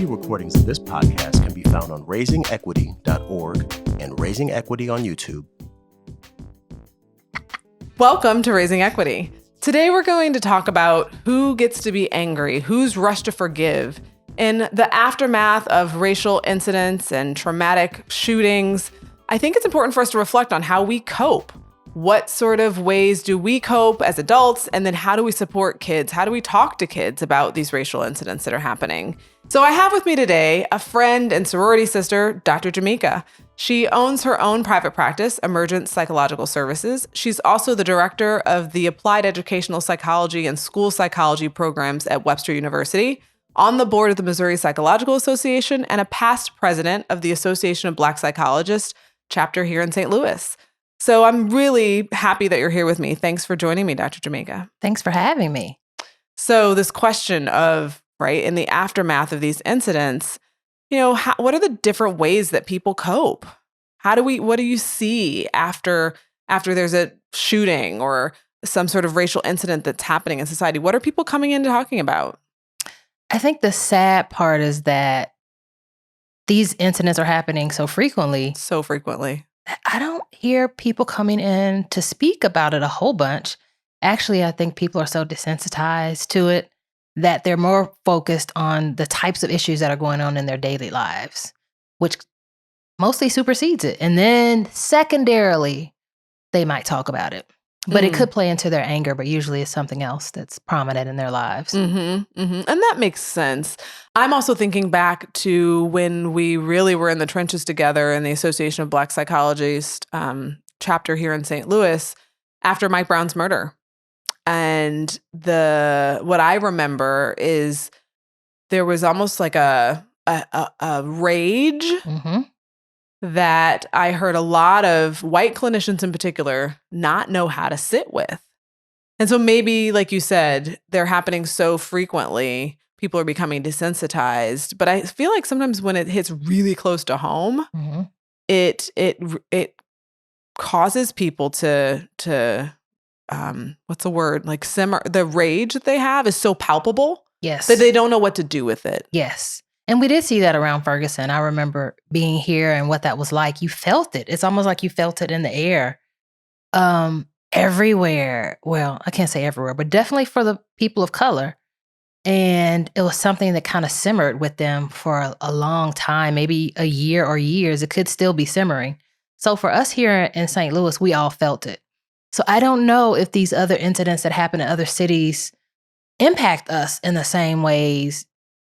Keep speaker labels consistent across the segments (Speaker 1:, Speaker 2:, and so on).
Speaker 1: Early recordings of this podcast can be found on raisingequity.org and Raising Equity on YouTube.
Speaker 2: Welcome to Raising Equity. Today we're going to talk about who gets to be angry, who's rushed to forgive. In the aftermath of racial incidents and traumatic shootings, I think it's important for us to reflect on how we cope. What sort of ways do we cope as adults? And then how do we support kids? How do we talk to kids about these racial incidents that are happening? So I have with me today a friend and sorority sister, Dr. DrKira. She owns her own private practice, Emergent Psychological Services. She's also the director of the Applied Educational Psychology and School Psychology programs at Webster University, on the board of the Missouri Psychological Association, and a past president of the Association of Black Psychologists, chapter here in St. Louis. So I'm really happy that you're here with me. Thanks for joining me, Dr. DrKira.
Speaker 3: Thanks for having me.
Speaker 2: So this question of, right, in the aftermath of these incidents, what are the different ways that people cope? What do you see after there's a shooting or some sort of racial incident that's happening in society? What are people coming in talking about?
Speaker 3: I think the sad part is that these incidents are happening so frequently. I don't hear people coming in to speak about it a whole bunch. Actually, I think people are so desensitized to it that they're more focused on the types of issues that are going on in their daily lives, which mostly supersedes it. And then secondarily, they might talk about it. But it could play into their anger, but usually it's something else that's prominent in their lives.
Speaker 2: And that makes sense. I'm also thinking back to when we really were in the trenches together in the Association of Black Psychologists chapter here in St. Louis after Mike Brown's murder. And what I remember is there was almost like a rage that I heard a lot of white clinicians in particular not know how to sit with. And so maybe, like you said, they're happening so frequently, people are becoming desensitized. But I feel like sometimes when it hits really close to home, it causes people to what's the word? Like simmer. The rage that they have is so palpable.
Speaker 3: Yes.
Speaker 2: That they don't know what to do with it.
Speaker 3: Yes. And we did see that around Ferguson. I remember being here and what that was like. You felt it. It's almost like you felt it in the air. Everywhere. Well, I can't say everywhere, but definitely for the people of color. And it was something that kind of simmered with them for a long time, maybe a year or years. It could still be simmering. So for us here in St. Louis, we all felt it. So I don't know if these other incidents that happen in other cities impact us in the same ways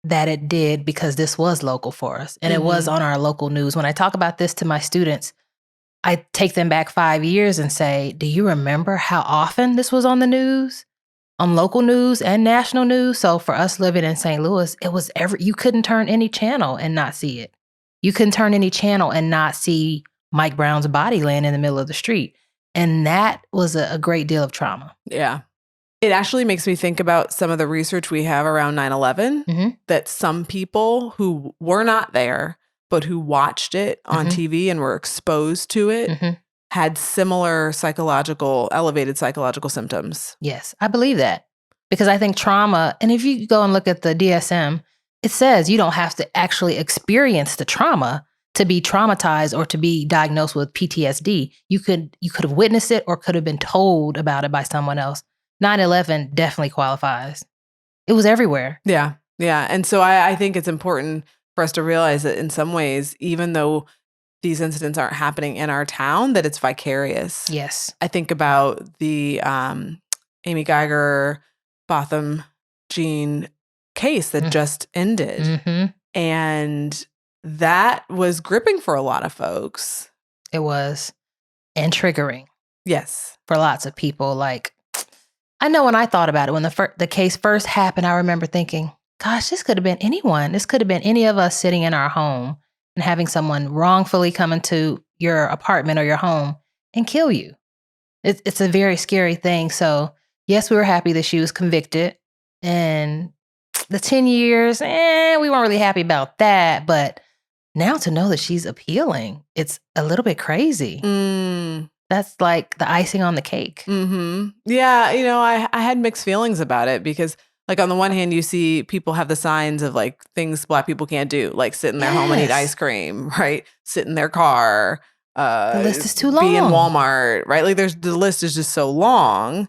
Speaker 3: that it did, because this was local for us and it was on our local news. When I talk about this to my students, I take them back 5 years and say, do you remember how often this was on the news, on local news and national news? So for us living in St. Louis, it was you couldn't turn any channel and not see it. You couldn't turn any channel and not see Mike Brown's body laying in the middle of the street. And that was a great deal of trauma.
Speaker 2: Yeah. It actually makes me think about some of the research we have around 9/11, that some people who were not there, but who watched it on TV and were exposed to it, had similar elevated psychological symptoms.
Speaker 3: Yes, I believe that. Because I think trauma, and if you go and look at the DSM, it says you don't have to actually experience the trauma to be traumatized or to be diagnosed with PTSD. You could have witnessed it or could have been told about it by someone else. 9/11 definitely qualifies. It was everywhere.
Speaker 2: Yeah. And so I think it's important for us to realize that in some ways, even though these incidents aren't happening in our town, that it's vicarious.
Speaker 3: Yes.
Speaker 2: I think about the Amy Geiger, Botham Jean case that just ended. And that was gripping for a lot of folks.
Speaker 3: It was. And triggering.
Speaker 2: Yes.
Speaker 3: For lots of people. Like, I know when I thought about it, when the case first happened, I remember thinking, gosh, this could have been anyone. This could have been any of us sitting in our home and having someone wrongfully come into your apartment or your home and kill you. It's a very scary thing. So yes, we were happy that she was convicted. And the 10 years, we weren't really happy about that. But now to know that she's appealing, it's a little bit crazy. That's like the icing on the cake.
Speaker 2: Yeah, I had mixed feelings about it because Like on the one hand, you see people have the signs of like things Black people can't do, like sit in their home and eat ice cream, right? Sit in their car.
Speaker 3: The list is too long.
Speaker 2: Be in Walmart, right? Like the list is just so long.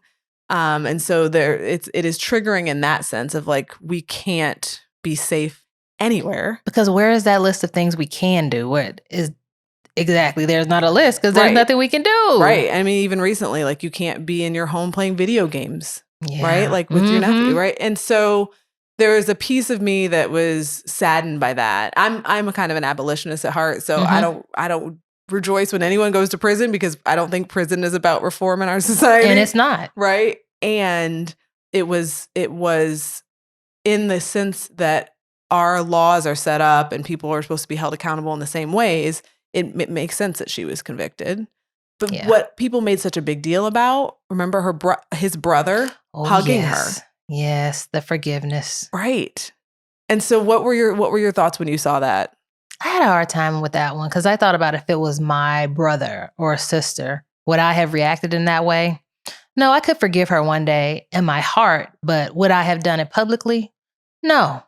Speaker 2: And so it is triggering in that sense of like, we can't be safe anywhere.
Speaker 3: Because where is that list of things we can do? What is exactly? There's not a list because there's nothing we can do.
Speaker 2: Right. I mean, even recently, like you can't be in your home playing video games, right? Like with your nephew, right? And so there was a piece of me that was saddened by that. I'm a kind of an abolitionist at heart, so I don't rejoice when anyone goes to prison because I don't think prison is about reform in our society.
Speaker 3: And it's not.
Speaker 2: Right. And it was in the sense that our laws are set up and people are supposed to be held accountable in the same ways. It makes sense that she was convicted. But what people made such a big deal about, remember his brother hugging her.
Speaker 3: Yes, the forgiveness.
Speaker 2: Right. And so what were your thoughts when you saw that?
Speaker 3: I had a hard time with that one because I thought about if it was my brother or sister, would I have reacted in that way? No, I could forgive her one day in my heart, but would I have done it publicly? No.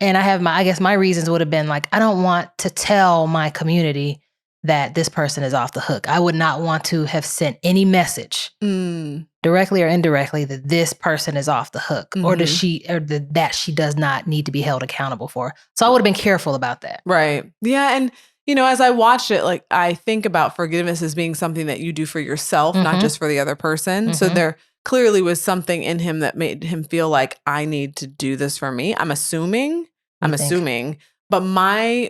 Speaker 3: And I guess my reasons would have been like, I don't want to tell my community that this person is off the hook. I would not want to have sent any message, directly or indirectly, that this person is off the hook, or that she does not need to be held accountable for. So I would have been careful about that.
Speaker 2: Right. Yeah. And, as I watched it, like I think about forgiveness as being something that you do for yourself, not just for the other person. So there clearly was something in him that made him feel like I need to do this for me. I'm assuming. But my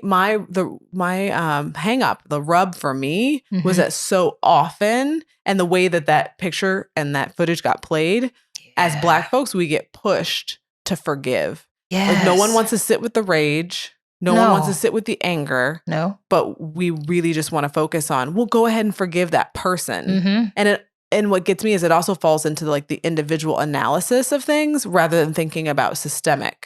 Speaker 2: hang up, the rub for me was that so often, and the way that picture and that footage got played, as Black folks, we get pushed to forgive.
Speaker 3: Yes.
Speaker 2: Like no one wants to sit with the rage. No one wants to sit with the anger.
Speaker 3: No.
Speaker 2: But we really just want to focus on, well, go ahead and forgive that person. And what gets me is it also falls into like the individual analysis of things rather than thinking about systemic,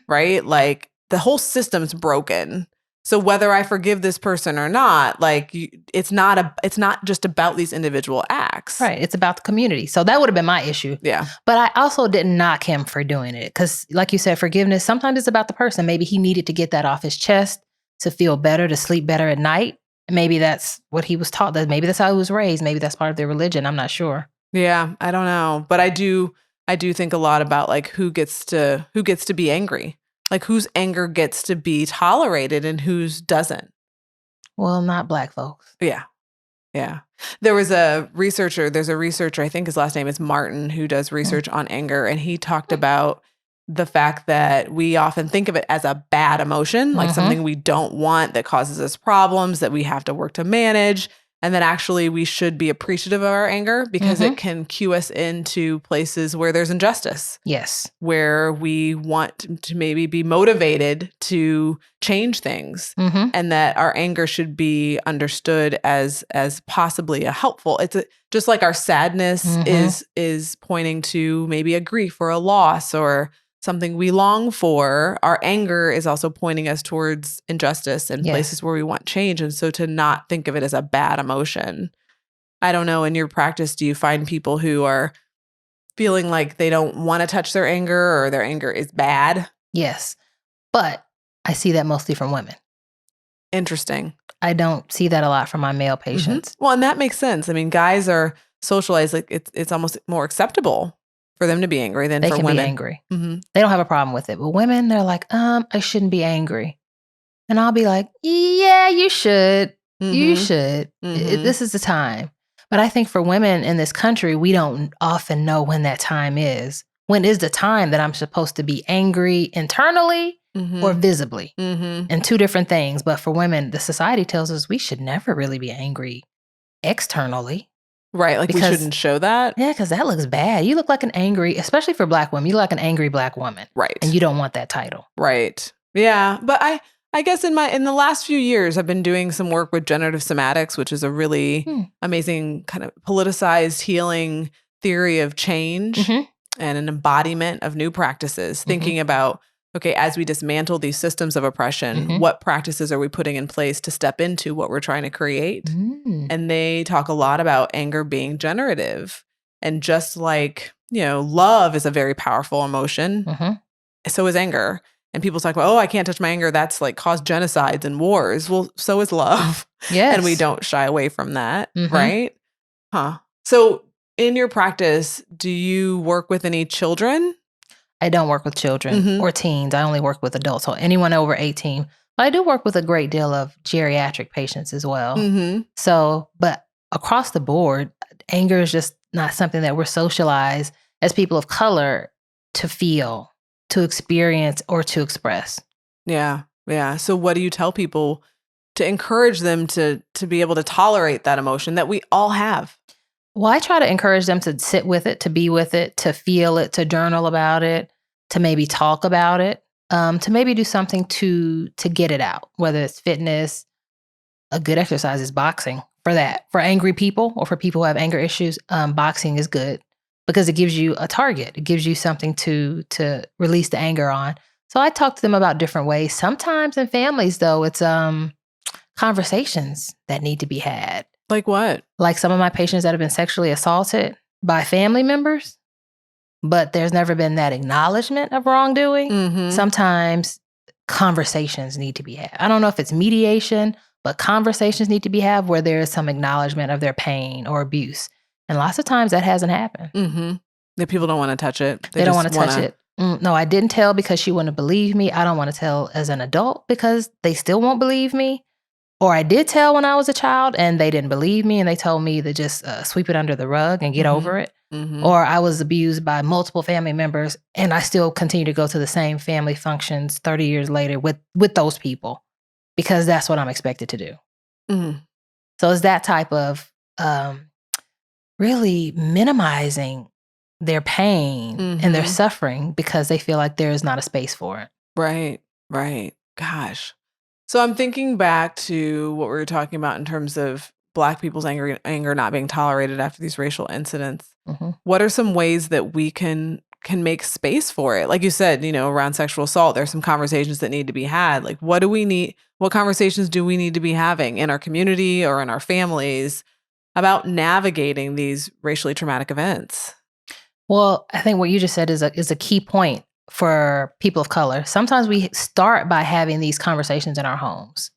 Speaker 2: right? Like the whole system's broken. So whether I forgive this person or not, like it's not just about these individual acts.
Speaker 3: Right. It's about the community. So that would have been my issue.
Speaker 2: Yeah.
Speaker 3: But I also didn't knock him for doing it because like you said, forgiveness, sometimes it's about the person. Maybe he needed to get that off his chest to feel better, to sleep better at night. Maybe that's what he was taught. That maybe that's how he was raised. Maybe that's part of their religion. I'm not sure.
Speaker 2: Yeah, I don't know, but I do think a lot about like who gets to be angry, like whose anger gets to be tolerated and whose doesn't.
Speaker 3: Well, not Black folks.
Speaker 2: Yeah. There's a researcher, I think his last name is Martin, who does research on anger, and he talked about the fact that we often think of it as a bad emotion, like something we don't want that causes us problems that we have to work to manage. And that actually we should be appreciative of our anger because it can cue us into places where there's injustice.
Speaker 3: Yes.
Speaker 2: Where we want to maybe be motivated to change things, and that our anger should be understood as possibly a helpful. It's just like our sadness is pointing to maybe a grief or a loss or something we long for. Our anger is also pointing us towards injustice and places where we want change. And so to not think of it as a bad emotion. I don't know, in your practice, do you find people who are feeling like they don't want to touch their anger or their anger is bad?
Speaker 3: Yes. But I see that mostly from women.
Speaker 2: Interesting.
Speaker 3: I don't see that a lot from my male patients.
Speaker 2: Well, and that makes sense. I mean, guys are socialized like it's almost more acceptable for them to be angry than for women.
Speaker 3: They can be angry. They don't have a problem with it. But women, they're like, I shouldn't be angry. And I'll be like, yeah, you should. You should. This is the time. But I think for women in this country, we don't often know when that time is. When is the time that I'm supposed to be angry internally or visibly? And two different things. But for women, the society tells us we should never really be angry externally.
Speaker 2: Right, like we shouldn't show that.
Speaker 3: Yeah, because that looks bad. You look like an angry, especially for Black women, you look like an angry Black woman.
Speaker 2: Right.
Speaker 3: And you don't want that title.
Speaker 2: Right. Yeah. But I guess in the last few years, I've been doing some work with generative somatics, which is a really amazing kind of politicized healing theory of change and an embodiment of new practices, thinking about, okay, as we dismantle these systems of oppression, what practices are we putting in place to step into what we're trying to create? And they talk a lot about anger being generative. And just like love is a very powerful emotion.
Speaker 3: Mm-hmm.
Speaker 2: So is anger. And people talk about, I can't touch my anger. That's like caused genocides and wars. Well, so is love.
Speaker 3: Yes.
Speaker 2: And we don't shy away from that.
Speaker 3: Mhm.
Speaker 2: Right? Huh. So in your practice, do you work with any children?
Speaker 3: I don't work with children
Speaker 2: Mhm.
Speaker 3: or teens. I only work with adults, so anyone over 18. But I do work with a great deal of geriatric patients as well.
Speaker 2: Mm-hmm.
Speaker 3: So, but across the board, anger is just not something that we're socialized as people of color to feel, to experience, or to express.
Speaker 2: Yeah. Yeah. So what do you tell people to encourage them to be able to tolerate that emotion that we all have?
Speaker 3: Well, I try to encourage them to sit with it, to be with it, to feel it, to journal about it, to maybe talk about it, to maybe do something to get it out, whether it's fitness. A good exercise is boxing for that. For angry people or for people who have anger issues, boxing is good because it gives you a target. It gives you something to release the anger on. So I talk to them about different ways. Sometimes in families, though, it's conversations that need to be had.
Speaker 2: Like what?
Speaker 3: Like some of my patients that have been sexually assaulted by family members, but there's never been that acknowledgement of wrongdoing.
Speaker 2: Mm-hmm.
Speaker 3: Sometimes conversations need to be had. I don't know if it's mediation, but conversations need to be had where there is some acknowledgement of their pain or abuse. And lots of times that hasn't happened.
Speaker 2: Mm-hmm. The people don't want to touch it.
Speaker 3: They don't want to touch it. No, I didn't tell because she wouldn't believe me. I don't want to tell as an adult because they still won't believe me. Or I did tell when I was a child and they didn't believe me and they told me to just sweep it under the rug and get over it.
Speaker 2: Mm-hmm.
Speaker 3: Or I was abused by multiple family members and I still continue to go to the same family functions 30 years later with those people because that's what I'm expected to do.
Speaker 2: Mm-hmm.
Speaker 3: So it's that type of really minimizing their pain and their suffering because they feel like there is not a space for it.
Speaker 2: Right, right. Gosh. So I'm thinking back to what we were talking about in terms of Black people's anger not being tolerated after these racial incidents.
Speaker 3: Mm-hmm.
Speaker 2: What are some ways that we can make space for it? Like you said, around sexual assault, there's some conversations that need to be had. Like, what do we need? What conversations do we need to be having in our community or in our families about navigating these racially traumatic events?
Speaker 3: Well, I think what you just said is a key point for people of color. Sometimes we start by having these conversations in our homes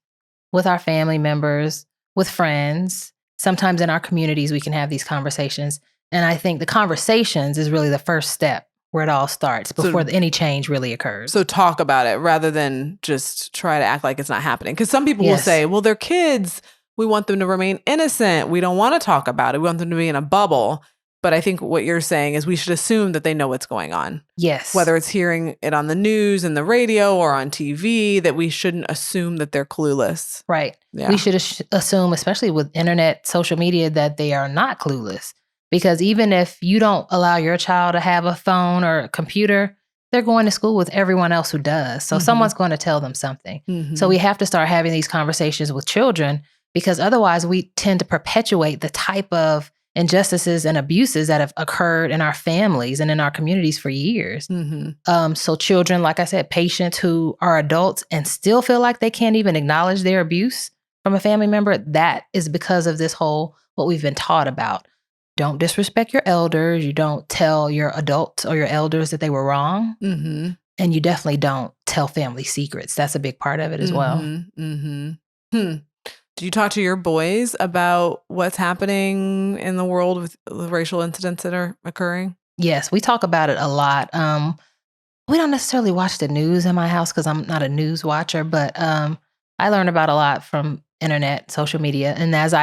Speaker 3: with our family members, with friends. Sometimes in our communities, we can have these conversations. And I think the conversations is really the first step where it all starts before any change really occurs.
Speaker 2: So talk about it rather than just try to act like it's not happening. Because some people will say, well, they're kids. We want them to remain innocent. We don't want to talk about it. We want them to be in a bubble. But I think what you're saying is we should assume that they know what's going on.
Speaker 3: Yes.
Speaker 2: Whether it's hearing it on the news and the radio or on TV, that we shouldn't assume that they're clueless.
Speaker 3: Right.
Speaker 2: Yeah.
Speaker 3: We should assume, especially with internet, social media, that they are not clueless. Because even if you don't allow your child to have a phone or a computer, they're going to school with everyone else who does. So someone's going to tell them something.
Speaker 2: Mm-hmm.
Speaker 3: So we have to start having these conversations with children because otherwise we tend to perpetuate the type of injustices and abuses that have occurred in our families and in our communities for years.
Speaker 2: Mm-hmm.
Speaker 3: So children, like I said, patients who are adults and still feel like they can't even acknowledge their abuse from a family member, that is because of this whole, what we've been taught about. Don't disrespect your elders. You don't tell your adults or your elders that they were wrong.
Speaker 2: Mm-hmm.
Speaker 3: And you definitely don't tell family secrets. That's a big part of it as well.
Speaker 2: Mm-hmm. Do you talk to your boys about what's happening in the world with the racial incidents that are occurring?
Speaker 3: Yes, we talk about it a lot. We don't necessarily watch the news in my house because I'm not a news watcher, but I learn about a lot from internet, social media. And as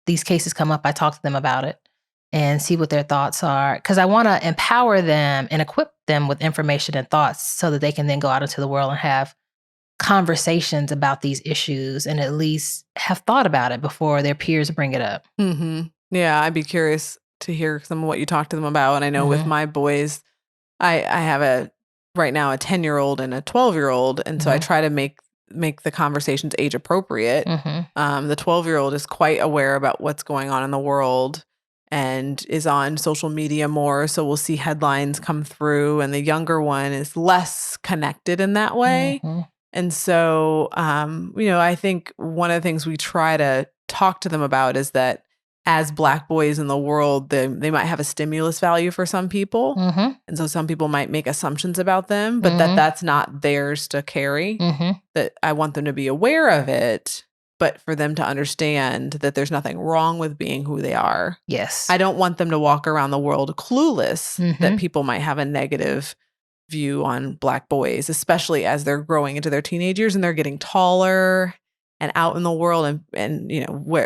Speaker 3: these cases come up, I talk to them about it and see what their thoughts are. Because I want to empower them and equip them with information and thoughts so that they can then go out into the world and have conversations about these issues and at least have thought about it before their peers bring it up.
Speaker 2: Mm-hmm. Yeah, I'd be curious to hear some of what you talk to them about. And I know with my boys, I have right now a 10-year-old and a 12-year-old. And so I try to make the conversations age appropriate. The 12-year-old is quite aware about what's going on in the world and is on social media more. So we'll see headlines come through. And the younger one is less connected in that way. And so, I think one of the things we try to talk to them about is that as Black boys in the world, they might have a stimulus value for some people.
Speaker 3: Mm-hmm.
Speaker 2: And so some people might make assumptions about them, but
Speaker 3: Mhm.
Speaker 2: that's not theirs to carry.
Speaker 3: Mm-hmm.
Speaker 2: That I want them to be aware of it, but for them to understand that there's nothing wrong with being who they are.
Speaker 3: Yes.
Speaker 2: I don't want them to walk around the world clueless that
Speaker 3: Mhm.
Speaker 2: people might have a negative view on Black boys, especially as they're growing into their teenage years and they're getting taller and out in the world and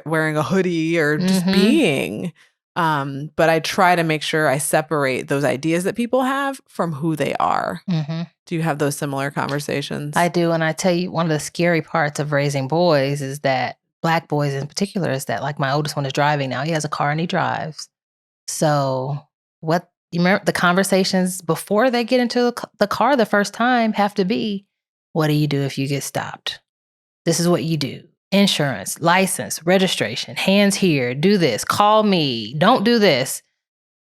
Speaker 2: wearing a hoodie or just
Speaker 3: Mhm.
Speaker 2: being. But I try to make sure I separate those ideas that people have from who they are.
Speaker 3: Mm-hmm.
Speaker 2: Do you have those similar conversations?
Speaker 3: I do. And I tell you, one of the scary parts of raising boys is that Black boys in particular is that, like, my oldest one is driving now. He has a car and he drives. So what you remember the conversations before they get into the car the first time have to be, what do you do if you get stopped? This is what you do. Insurance, license, registration, hands here, do this, call me, don't do this.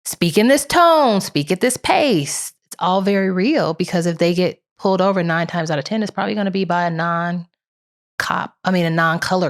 Speaker 3: Speak in this tone, speak at this pace. It's all very real because if they get pulled over 9 times out of 10, it's probably going to be by a non-color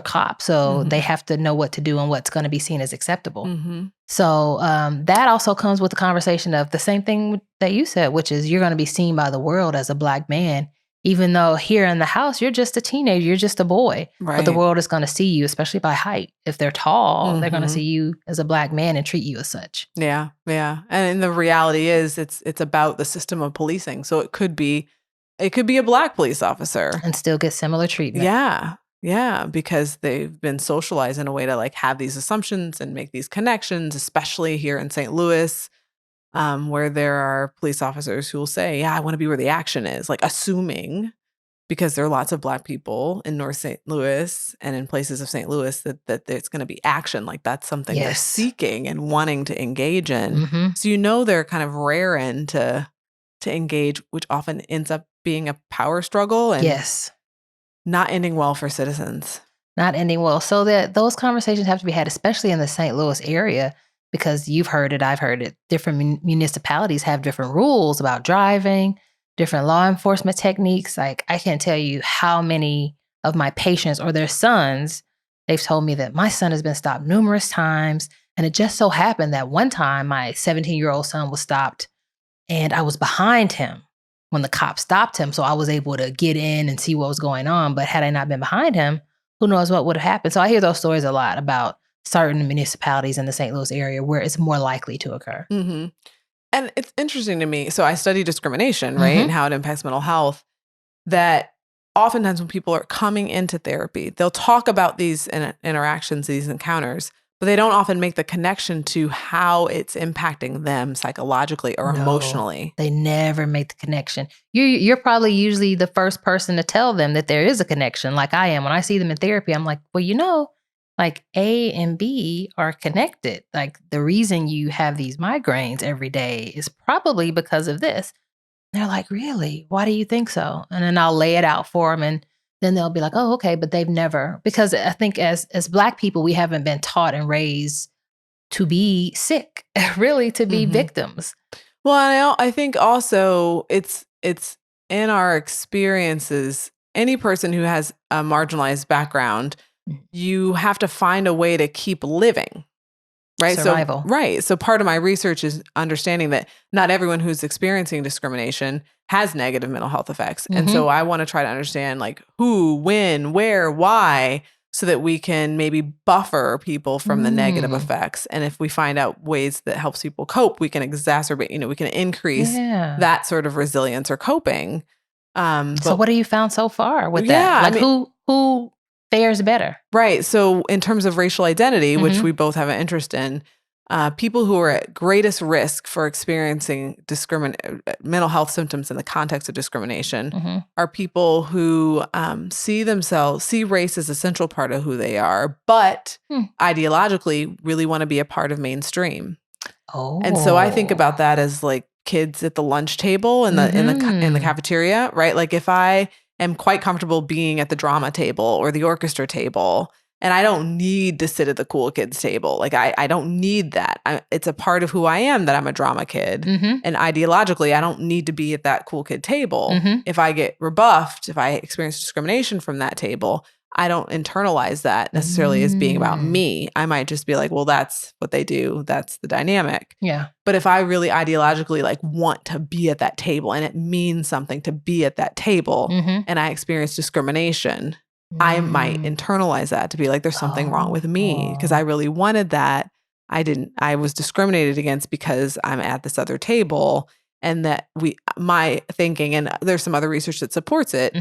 Speaker 3: cop. So they have to know what to do and what's going to be seen as acceptable.
Speaker 2: Mm-hmm.
Speaker 3: So that also comes with the conversation of the same thing that you said, which is you're going to be seen by the world as a Black man, even though here in the house, you're just a teenager, you're just a boy.
Speaker 2: Right.
Speaker 3: But the world is going to see you, especially by height. If they're tall, they're going to
Speaker 2: Mhm.
Speaker 3: see you as a Black man and treat you as such.
Speaker 2: Yeah, yeah. And the reality is it's about the system of policing. So it could be a Black police officer.
Speaker 3: And still get similar treatment.
Speaker 2: Yeah. Yeah, because they've been socialized in a way to like have these assumptions and make these connections, especially here in St. Louis, where there are police officers who will say, yeah, I want to be where the action is, like assuming because there are lots of Black people in North St. Louis and in places of St. Louis that there's going to be action. Like that's something they're
Speaker 3: Yes.
Speaker 2: seeking and wanting to engage in.
Speaker 3: Mm-hmm.
Speaker 2: So they're kind of raring to engage, which often ends up being a power struggle and
Speaker 3: Yes.
Speaker 2: not ending well for citizens.
Speaker 3: Not ending well. So that those conversations have to be had, especially in the St. Louis area, because you've heard it, I've heard it. Different municipalities have different rules about driving, different law enforcement techniques. Like I can't tell you how many of my patients or their sons, they've told me that my son has been stopped numerous times. And it just so happened that one time my 17-year-old son was stopped and I was behind him when the cop stopped him. So I was able to get in and see what was going on. But had I not been behind him, who knows what would have happened. So I hear those stories a lot about certain municipalities in the St. Louis area where it's more likely to occur.
Speaker 2: Mm-hmm. And it's interesting to me. So I study discrimination, right?
Speaker 3: Mhm.
Speaker 2: And how it impacts mental health. That oftentimes when people are coming into therapy, they'll talk about these interactions, these encounters, but they don't often make the connection to how it's impacting them psychologically or
Speaker 3: No.
Speaker 2: emotionally.
Speaker 3: They never make the connection. You're probably usually the first person to tell them that there is a connection, like I am. When I see them in therapy, I'm like, well, like A and B are connected. Like the reason you have these migraines every day is probably because of this. And they're like, really? Why do you think so? And then I'll lay it out for them and then they'll be like, oh, okay. But they've never, because I think as Black people, we haven't been taught and raised to be sick, really to be
Speaker 2: Mhm.
Speaker 3: victims.
Speaker 2: Well, I think also it's in our experiences, any person who has a marginalized background, you have to find a way to keep living. Right.
Speaker 3: Survival.
Speaker 2: So part of my research is understanding that not everyone who's experiencing discrimination has negative mental health effects. And so I want to try to understand like who, when, where, why, so that we can maybe buffer people from the negative effects. And if we find out ways that helps people cope, we can exacerbate, we can increase that sort of resilience or coping.
Speaker 3: So what have you found so far with
Speaker 2: Yeah,
Speaker 3: that? Like who fares better?
Speaker 2: Right. So in terms of racial identity, which we both have an interest in, people who are at greatest risk for experiencing mental health symptoms in the context of discrimination are people who see race as a central part of who they are, but ideologically really want to be a part of mainstream.
Speaker 3: Oh.
Speaker 2: And so I think about that as like kids at the lunch table in the cafeteria, right? Like if I am quite comfortable being at the drama table or the orchestra table, and I don't need to sit at the cool kids table. Like I don't need that. It's a part of who I am that I'm a drama kid. And ideologically, I don't need to be at that cool kid table. If I get rebuffed, if I experience discrimination from that table, I don't internalize that necessarily as being about me. I might just be like, well, that's what they do. That's the dynamic.
Speaker 3: Yeah.
Speaker 2: But if I really ideologically like want to be at that table and it means something to be at that table and I experience discrimination, I might internalize that to be like, there's something wrong with me because I really wanted that. I was discriminated against because I'm at this other table, and that my thinking, and there's some other research that supports it,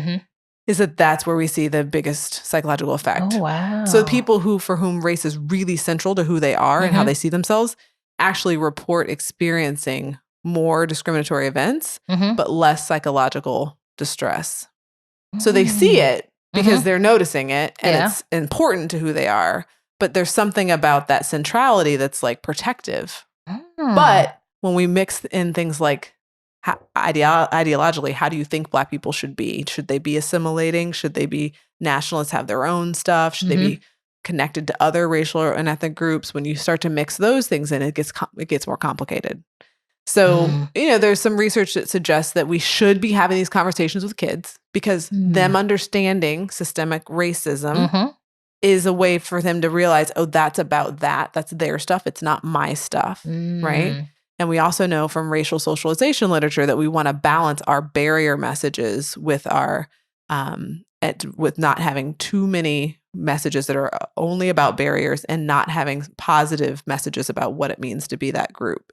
Speaker 2: is that that's where we see the biggest psychological effect.
Speaker 3: Oh, wow.
Speaker 2: So people for whom race is really central to who they are and how they see themselves actually report experiencing more discriminatory events, but less psychological distress. So they see it because they're noticing it and it's important to who they are. But there's something about that centrality that's like protective. But when we mix in things like ideologically, how do you think Black people should be? Should they be assimilating? Should they be nationalists, have their own stuff? Should they be connected to other racial and ethnic groups? When you start to mix those things in, it gets more complicated. So, there's some research that suggests that we should be having these conversations with kids because them understanding systemic racism is a way for them to realize, oh, that's about that. That's their stuff. It's not my stuff, right? And we also know from racial socialization literature that we want to balance our barrier messages with our with not having too many messages that are only about barriers and not having positive messages about what it means to be that group,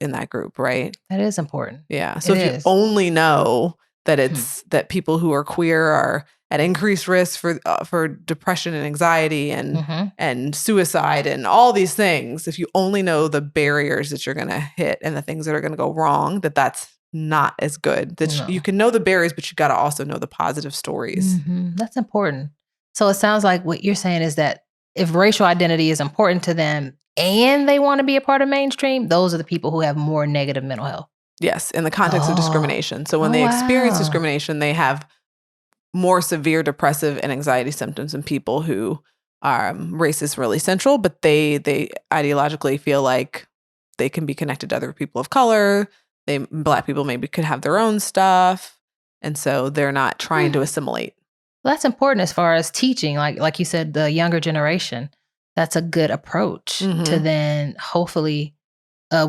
Speaker 2: right?
Speaker 3: That is important.
Speaker 2: Yeah. So if you only know that it's that people who are queer are at increased risk for depression and anxiety and suicide and all these things, if you only know the barriers that you're going to hit and the things that are going to go wrong, that's not as good. You can know the barriers, but you got to also know the positive stories.
Speaker 3: That's important. So it sounds like what you're saying is that if racial identity is important to them and they want to be a part of mainstream, those are the people who have more negative mental health.
Speaker 2: Yes, in the context of discrimination. So when they experience discrimination, they have more severe depressive and anxiety symptoms than people who race is really central, but they ideologically feel like they can be connected to other people of color. Black people maybe could have their own stuff, and so they're not trying to assimilate.
Speaker 3: Well, that's important as far as teaching, like you said, the younger generation. That's a good approach to then hopefully,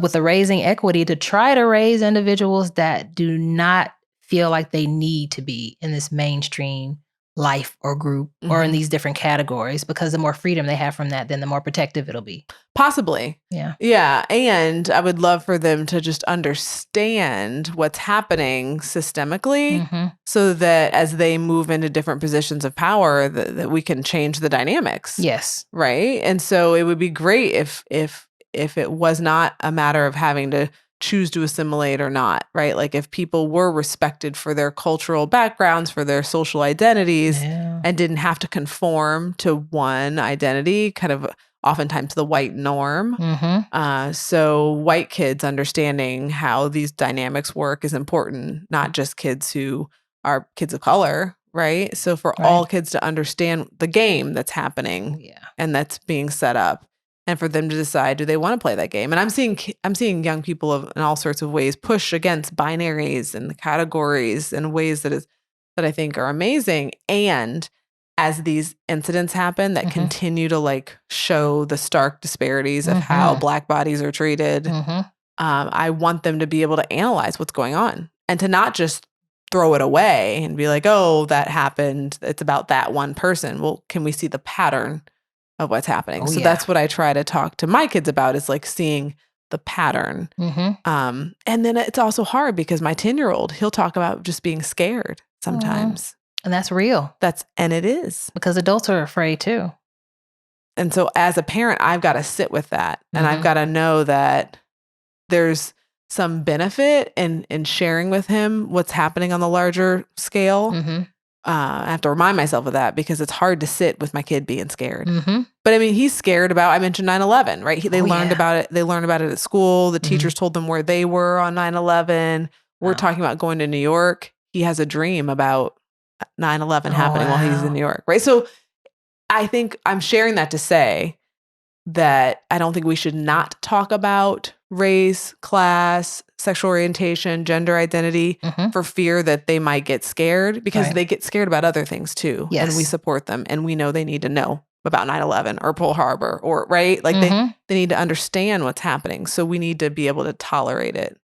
Speaker 3: with the raising equity, to try to raise individuals that do not feel like they need to be in this mainstream life or group or in these different categories, because the more freedom they have from that, then the more protective it'll be.
Speaker 2: Possibly.
Speaker 3: Yeah.
Speaker 2: Yeah. And I would love for them to just understand what's happening systemically so that as they move into different positions of power, that we can change the dynamics.
Speaker 3: Yes.
Speaker 2: Right. And so it would be great if it was not a matter of having to choose to assimilate or not, right? Like if people were respected for their cultural backgrounds, for their social identities, and didn't have to conform to one identity, kind of oftentimes the white norm. So white kids understanding how these dynamics work is important, not just kids who are kids of color, right? So for all kids to understand the game that's happening and that's being set up, and for them to decide, do they want to play that game? And I'm seeing young people in all sorts of ways push against binaries and the categories in ways that I think are amazing. And as these incidents happen that continue to like show the stark disparities of how Black bodies are treated, I want them to be able to analyze what's going on and to not just throw it away and be like, oh, that happened. It's about that one person. Well, can we see the pattern of what's happening? So that's what I try to talk to my kids about, is like seeing the pattern. And then it's also hard because my 10-year-old, he'll talk about just being scared sometimes.
Speaker 3: And that's real.
Speaker 2: And it is.
Speaker 3: Because adults are afraid too.
Speaker 2: And so as a parent, I've got to sit with that. And I've got to know that there's some benefit in sharing with him what's happening on the larger scale. I have to remind myself of that because it's hard to sit with my kid being scared. But I mean, he's scared about, I mentioned 9/11, right? They learned about it. They learned about it at school. The teachers told them where they were on 9/11. We're talking about going to New York. He has a dream about 9/11 happening while he's in New York, right? So I think I'm sharing that to say that I don't think we should not talk about race, class, sexual orientation, gender identity for fear that they might get scared, because they get scared about other things too.
Speaker 3: Yes.
Speaker 2: And we support them, and we know they need to know about 9/11 or Pearl Harbor, or right? Like they need to understand what's happening. So we need to be able to tolerate it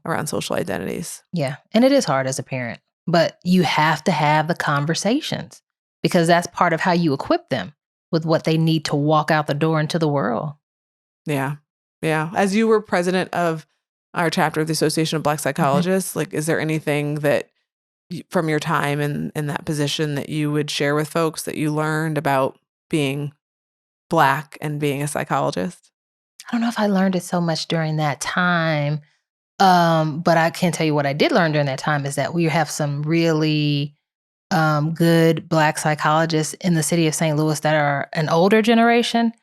Speaker 2: around social identities.
Speaker 3: Yeah. And it is hard as a parent, but you have to have the conversations because that's part of how you equip them with what they need to walk out the door into the world.
Speaker 2: Yeah. Yeah. As you were president of our chapter of the Association of Black Psychologists, like, is there anything that from your time in that position that you would share with folks that you learned about being Black and being a psychologist?
Speaker 3: I don't know if I learned it so much during that time, but I can tell you what I did learn during that time is that we have some really good Black psychologists in the city of St. Louis that are an older generation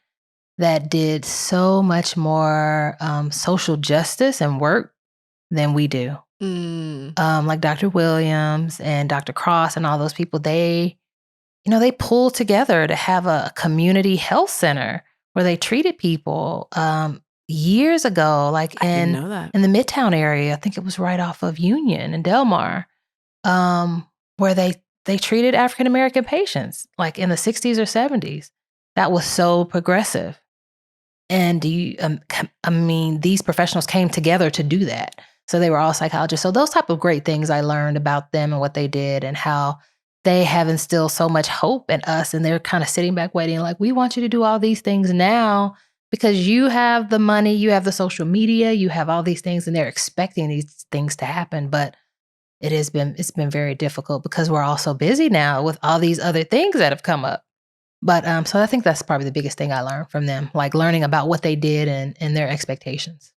Speaker 3: that did so much more social justice and work than we do. Like Dr. Williams and Dr. Cross and all those people, they pulled together to have a community health center where they treated people years ago, like in the Midtown area. I think it was right off of Union and Delmar, where they treated African American patients like in the 60s or 70s. That was so progressive. And these professionals came together to do that. So they were all psychologists. So those type of great things I learned about them and what they did and how they have instilled so much hope in us. And they're kind of sitting back waiting, like, we want you to do all these things now because you have the money, you have the social media, you have all these things, and they're expecting these things to happen. But it's been very difficult because we're all so busy now with all these other things that have come up. But so I think that's probably the biggest thing I learned from them, like learning about what they did and their expectations.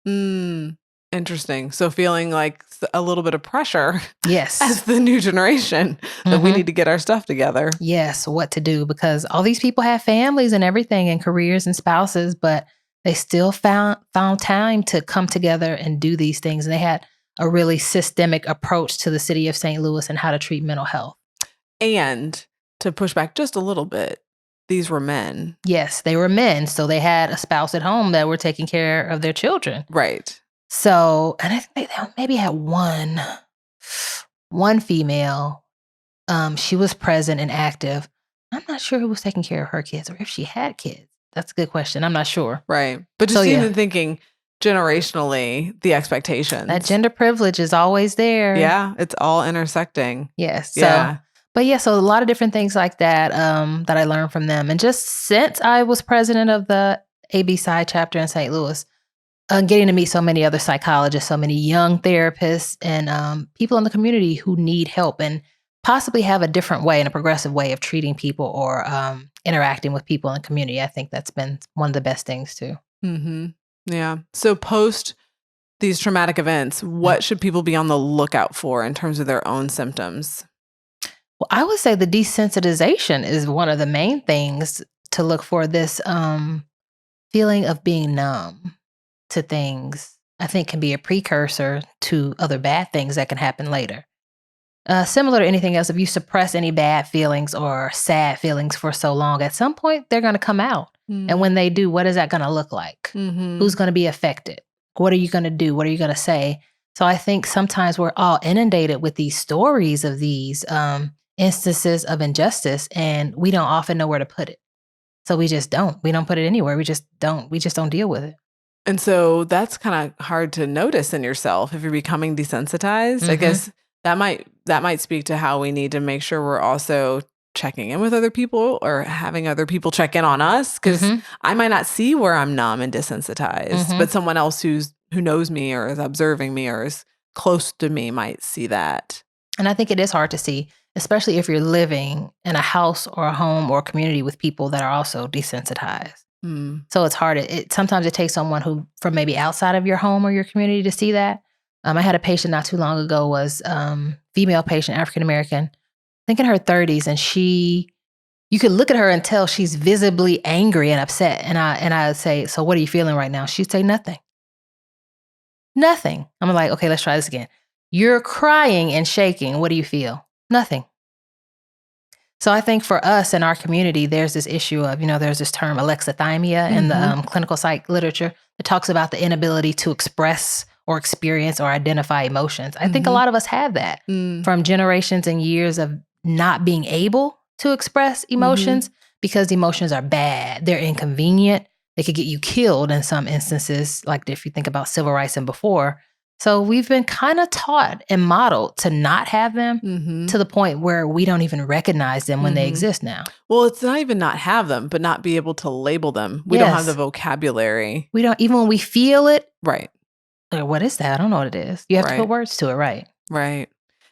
Speaker 2: Interesting. So feeling like a little bit of pressure,
Speaker 3: yes,
Speaker 2: as the new generation that we need to get our stuff together.
Speaker 3: Yes, what to do, because all these people have families and everything and careers and spouses, but they still found time to come together and do these things. And they had a really systemic approach to the city of St. Louis and how to treat mental health. And
Speaker 2: to push back just a little bit, these were men.
Speaker 3: Yes, they were men. So they had a spouse at home that were taking care of their children.
Speaker 2: Right.
Speaker 3: So, and I think they maybe had one female. She was present and active. I'm not sure who was taking care of her kids or if she had kids. That's a good question. I'm not sure.
Speaker 2: Right. But just even thinking generationally, the expectations.
Speaker 3: That gender privilege is always there.
Speaker 2: Yeah. It's all intersecting.
Speaker 3: Yes. So, so a lot of different things like that that I learned from them. And just since I was president of the AB Psy chapter in St. Louis, getting to meet so many other psychologists, so many young therapists and people in the community who need help and possibly have a different way and a progressive way of treating people or interacting with people in the community. I think that's been one of the best things too.
Speaker 2: Yeah. So post these traumatic events, what should people be on the lookout for in terms of their own symptoms?
Speaker 3: Well, I would say the desensitization is one of the main things to look for. This feeling of being numb to things, I think, can be a precursor to other bad things that can happen later. Similar to anything else, if you suppress any bad feelings or sad feelings for so long, at some point they're going to come out. And when they do, what is that going to look like? Who's going to be affected? What are you going to do? What are you going to say? So I think sometimes we're all inundated with these stories of these instances of injustice, and we don't often know where to put it. So we just don't. We don't put it anywhere. We just don't deal with it.
Speaker 2: And so that's kind of hard to notice in yourself if you're becoming desensitized. I guess that might speak to how we need to make sure we're also checking in with other people or having other people check in on us, because I might not see where I'm numb and desensitized, but someone else who knows me or is observing me or is close to me might see that.
Speaker 3: And I think it is hard to see, especially if you're living in a house or a home or a community with people that are also desensitized. So it's hard. Sometimes it takes someone who from maybe outside of your home or your community to see that. I had a patient not too long ago, was female patient, African American, I think in her 30s, and you could look at her and tell she's visibly angry and upset. And I would say, "So what are you feeling right now?" She'd say, "Nothing." Nothing. I'm like, "Okay, let's try this again. You're crying and shaking. What do you feel?" "Nothing." So I think for us in our community, there's this issue of, there's this term alexithymia in the clinical psych literature that talks about the inability to express or experience or identify emotions. I think a lot of us have that from generations and years of not being able to express emotions because emotions are bad. They're inconvenient. They could get you killed in some instances, like if you think about civil rights and before. So we've been kind of taught and modeled to not have them to the point where we don't even recognize them when they exist now.
Speaker 2: Well, it's not even not have them, but not be able to label them. We don't have the vocabulary.
Speaker 3: We don't, even when we feel it.
Speaker 2: Right.
Speaker 3: Like, what is that? I don't know what it is. You have to put words to it, right?
Speaker 2: Right.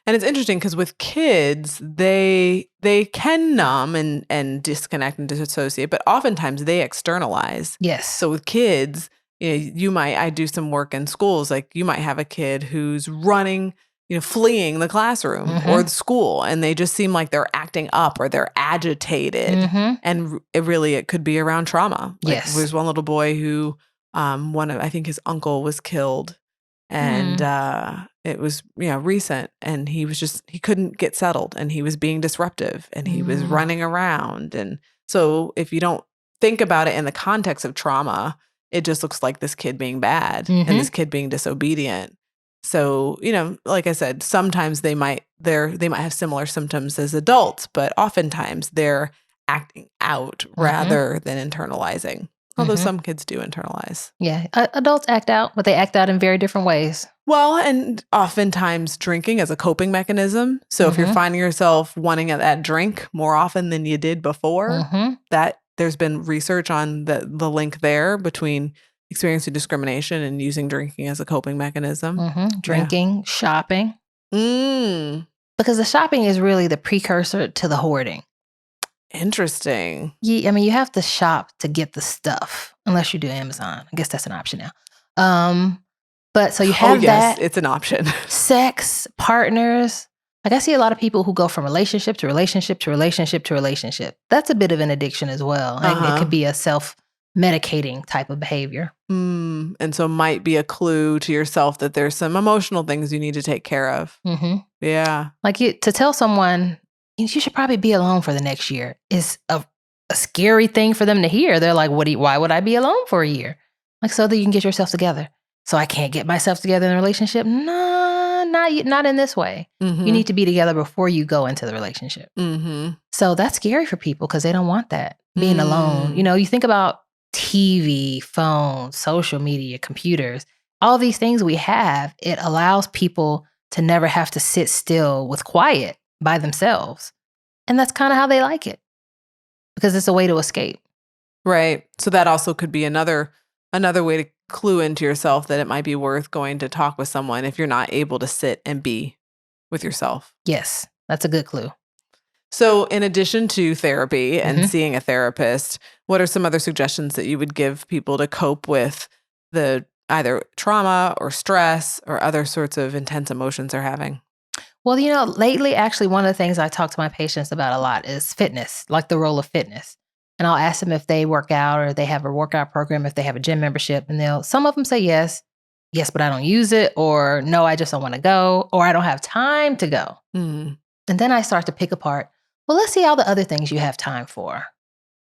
Speaker 2: And it's interesting because with kids, they can numb and disconnect and disassociate, but oftentimes they externalize.
Speaker 3: Yes.
Speaker 2: So with kids, I do some work in schools, like you might have a kid who's running, fleeing the classroom or the school, and they just seem like they're acting up or they're agitated. And it could be around trauma. Like, there's one little boy who, I think his uncle was killed. And it was recent, and he couldn't get settled, and he was being disruptive, and he was running around. And so if you don't think about it in the context of trauma, it just looks like this kid being bad and this kid being disobedient. So, like I said, sometimes they might have similar symptoms as adults, but oftentimes they're acting out rather than internalizing. Although some kids do internalize.
Speaker 3: Yeah. Adults act out, but they act out in very different ways.
Speaker 2: Well, and oftentimes drinking as a coping mechanism. So if you're finding yourself wanting that drink more often than you did before, that there's been research on the link there between experiencing discrimination and using drinking as a coping mechanism.
Speaker 3: Drinking, shopping. Because the shopping is really the precursor to the hoarding.
Speaker 2: Interesting.
Speaker 3: Yeah, I mean, you have to shop to get the stuff, unless you do Amazon. I guess that's an option now. But so you have that.
Speaker 2: It's an option.
Speaker 3: Sex, partners. Like I see a lot of people who go from relationship to relationship to relationship to relationship. That's a bit of an addiction as well. And it could be a self-medicating type of behavior.
Speaker 2: And so might be a clue to yourself that there's some emotional things you need to take care of. Yeah.
Speaker 3: Like to tell someone, you should probably be alone for the next year is a scary thing for them to hear. They're like, why would I be alone for a year? Like, so that you can get yourself together. So I can't get myself together in a relationship? No, not in this way. You need to be together before you go into the relationship. So that's scary for people because they don't want that, being alone. You think about TV, phones, social media, computers, all these things we have, it allows people to never have to sit still with quiet by themselves. And that's kind of how they like it because it's a way to escape.
Speaker 2: Right. So that also could be another way to clue into yourself that it might be worth going to talk with someone if you're not able to sit and be with yourself.
Speaker 3: Yes, that's a good clue.
Speaker 2: So in addition to therapy and seeing a therapist, what are some other suggestions that you would give people to cope with the either trauma or stress or other sorts of intense emotions they're having?
Speaker 3: Well, lately, actually, one of the things I talk to my patients about a lot is fitness, like the role of fitness. And I'll ask them if they work out or they have a workout program, if they have a gym membership. And some of them say yes, but I don't use it. Or no, I just don't want to go. Or I don't have time to go. And then I start to pick apart, well, let's see all the other things you have time for.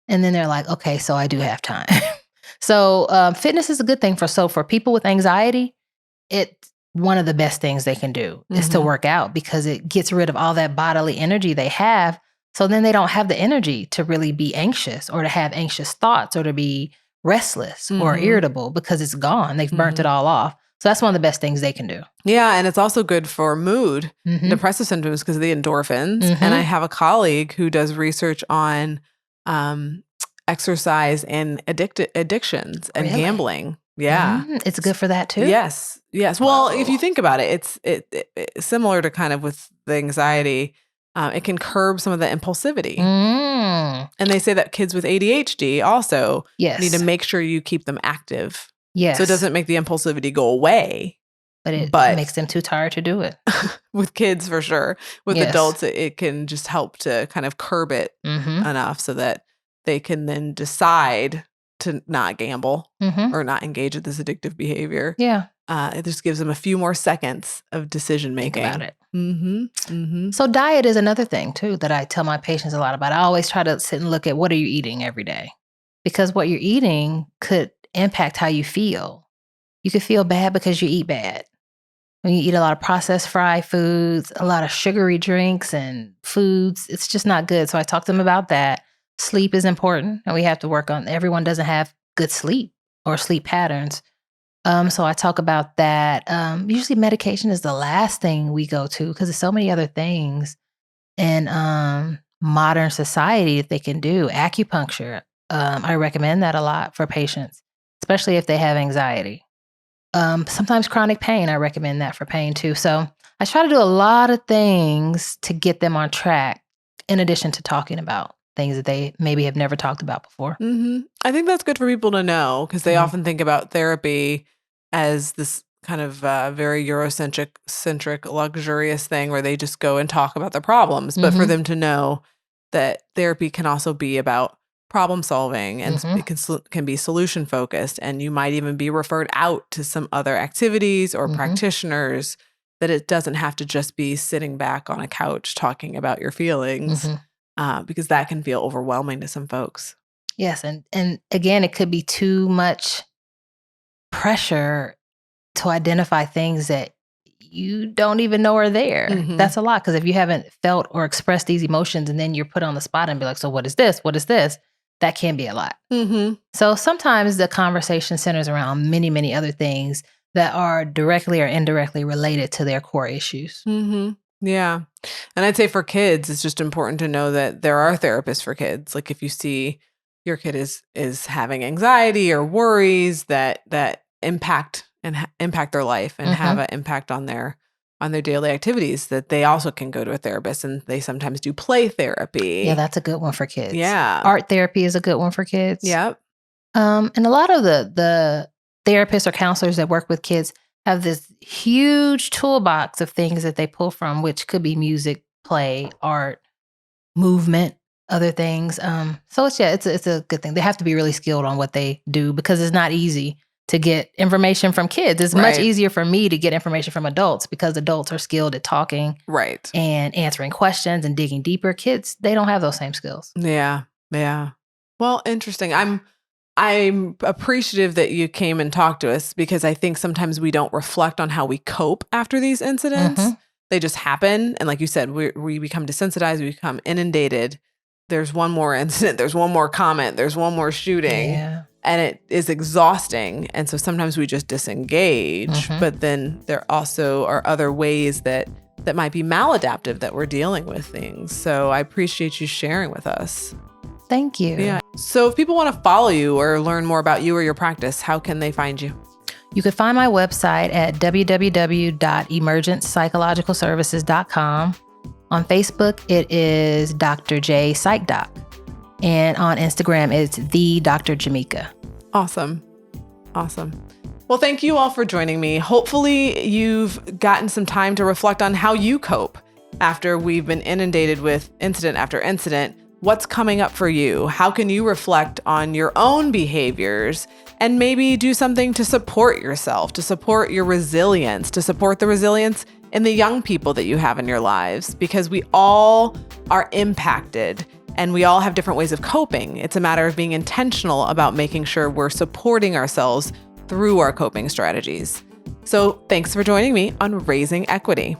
Speaker 3: And then they're like, okay, so I do have time. So fitness is a good thing for people with anxiety. It's one of the best things they can do is to work out because it gets rid of all that bodily energy they have. So then they don't have the energy to really be anxious or to have anxious thoughts or to be restless or irritable because it's gone. They've burnt it all off. So that's one of the best things they can do.
Speaker 2: Yeah. And it's also good for mood, depressive symptoms because of the endorphins. And I have a colleague who does research on exercise and addictions and gambling. Yeah.
Speaker 3: It's good for that too?
Speaker 2: Yes. Well, if you think about it, it's similar to kind of with the anxiety. It can curb some of the impulsivity. And they say that kids with ADHD also need to make sure you keep them active.
Speaker 3: Yes.
Speaker 2: So it doesn't make the impulsivity go away.
Speaker 3: But it makes them too tired to do it.
Speaker 2: With kids, for sure. With adults, it can just help to kind of curb it enough so that they can then decide to not gamble or not engage with this addictive behavior.
Speaker 3: Yeah.
Speaker 2: It just gives them a few more seconds of decision making.
Speaker 3: Think about it. So diet is another thing too that I tell my patients a lot about. I always try to sit and look at what are you eating every day? Because what you're eating could impact how you feel. You could feel bad because you eat bad. When you eat a lot of processed fried foods, a lot of sugary drinks and foods, it's just not good. So I talk to them about that. Sleep is important, and we have to work on. Everyone doesn't have good sleep or sleep patterns. So I talk about that. Usually medication is the last thing we go to because there's so many other things in modern society that they can do. Acupuncture, I recommend that a lot for patients, especially if they have anxiety. Sometimes chronic pain, I recommend that for pain too. So I try to do a lot of things to get them on track in addition to talking about things that they maybe have never talked about before.
Speaker 2: I think that's good for people to know because they often think about therapy as this kind of very Eurocentric, luxurious thing where they just go and talk about their problems. But for them to know that therapy can also be about problem solving and it can be solution focused, and you might even be referred out to some other activities or practitioners, that it doesn't have to just be sitting back on a couch talking about your feelings because that can feel overwhelming to some folks.
Speaker 3: Yes. And again, it could be too much pressure to identify things that you don't even know are there. That's a lot because if you haven't felt or expressed these emotions and then you're put on the spot and be like, so what is this? What is this? That can be a lot. So sometimes the conversation centers around many, many other things that are directly or indirectly related to their core issues.
Speaker 2: Yeah. And I'd say for kids, it's just important to know that there are therapists for kids. Like if you see your kid is having anxiety or worries that impact their life and have an impact on their daily activities, that they also can go to a therapist, and they sometimes do play therapy.
Speaker 3: Yeah, that's a good one for kids.
Speaker 2: Yeah.
Speaker 3: Art therapy is a good one for kids.
Speaker 2: Yep.
Speaker 3: And a lot of the therapists or counselors that work with kids have this huge toolbox of things that they pull from, which could be music, play, art, movement, other things. So it's a good thing. They have to be really skilled on what they do because it's not easy to get information from kids. It's much easier for me to get information from adults because adults are skilled at talking and answering questions and digging deeper. Kids, they don't have those same skills.
Speaker 2: Yeah. Well, interesting. I'm appreciative that you came and talked to us because I think sometimes we don't reflect on how we cope after these incidents. They just happen. And like you said, we become desensitized, we become inundated. There's one more incident, there's one more comment, there's one more shooting.
Speaker 3: Yeah.
Speaker 2: And it is exhausting. And so sometimes we just disengage. But then there also are other ways that might be maladaptive that we're dealing with things. So I appreciate you sharing with us.
Speaker 3: Thank you.
Speaker 2: Yeah. So if people want to follow you or learn more about you or your practice, how can they find you?
Speaker 3: You can find my website at www.emergentpsychologicalservices.com. On Facebook, it is Dr. J Psych Doc. And on Instagram, it's the Dr. Jamika.
Speaker 2: Awesome. Well, thank you all for joining me. Hopefully you've gotten some time to reflect on how you cope after we've been inundated with incident after incident. What's coming up for you? How can you reflect on your own behaviors and maybe do something to support yourself, to support your resilience, to support the resilience in the young people that you have in your lives? Because we all are impacted and we all have different ways of coping. It's a matter of being intentional about making sure we're supporting ourselves through our coping strategies. So thanks for joining me on Raising Equity.